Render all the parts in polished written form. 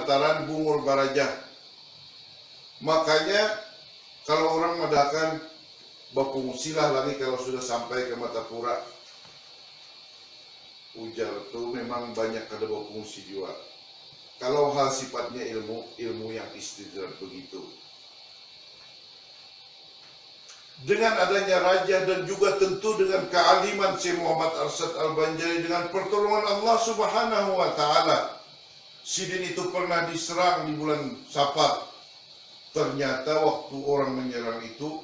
dataran Bungur Barajah. Makanya kalau orang mengadakan berfungsilah lagi kalau sudah sampai ke Matapura. Ujar tuh memang banyak ada berfungsi juga. Kalau hal sifatnya ilmu yang istidrak begitu. Dengan adanya raja dan juga tentu dengan kealiman Syekh Muhammad Arsyad Al-Banjari dengan pertolongan Allah Subhanahu wa taala. Sidin itu pernah diserang di bulan Safar. Ternyata waktu orang menyerang itu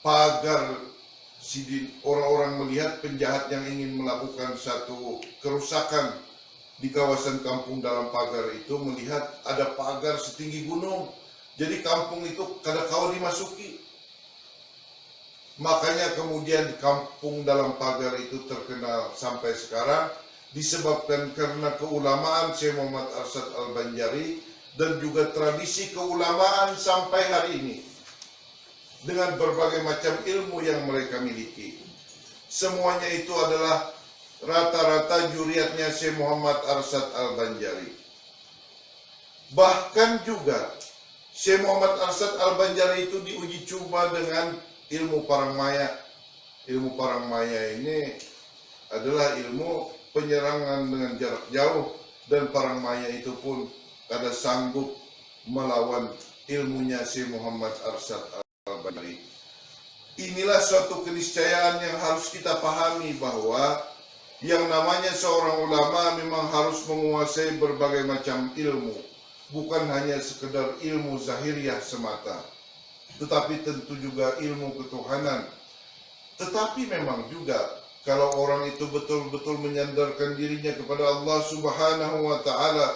pagar Sidin, orang-orang melihat penjahat yang ingin melakukan satu kerusakan di kawasan kampung dalam pagar itu, melihat ada pagar setinggi gunung. Jadi kampung itu kada-kada dimasuki. Makanya kemudian kampung dalam pagar itu terkenal sampai sekarang disebabkan karena keulamaan Syekh Muhammad Arsyad Al-Banjari dan juga tradisi keulamaan sampai hari ini dengan berbagai macam ilmu yang mereka miliki. Semuanya itu adalah rata-rata juriatnya Syekh Muhammad Arsyad Al-Banjari. Bahkan juga Syekh Muhammad Arsyad Al-Banjari itu diuji coba dengan ilmu parang maya. Ilmu parang maya ini adalah ilmu penyerangan dengan jarak jauh, dan parang maya itu pun kada sanggup melawan ilmunya Syekh Muhammad Arsyad Al-Banjari. Inilah suatu keniscayaan yang harus kita pahami, bahwa yang namanya seorang ulama memang harus menguasai berbagai macam ilmu, bukan hanya sekedar ilmu zahiriah semata, tetapi tentu juga ilmu ketuhanan. Tetapi memang juga kalau orang itu betul-betul menyandarkan dirinya kepada Allah Subhanahu wa taala,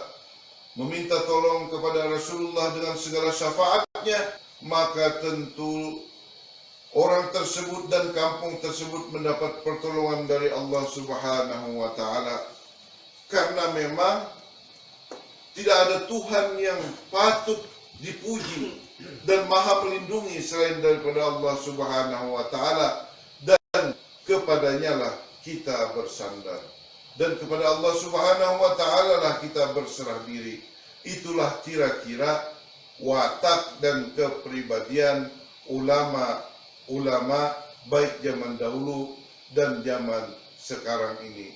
meminta tolong kepada Rasulullah dengan segala syafaatnya, maka tentu orang tersebut dan kampung tersebut mendapat pertolongan dari Allah Subhanahu wa taala. Karena memang tidak ada Tuhan yang patut dipuji dan maha melindungi selain daripada Allah Subhanahu wa taala, dan kepadanya lah kita bersandar, dan kepada Allah Subhanahu wa taala lah kita berserah diri. Itulah kira-kira watak dan kepribadian ulama baik zaman dahulu dan zaman sekarang ini.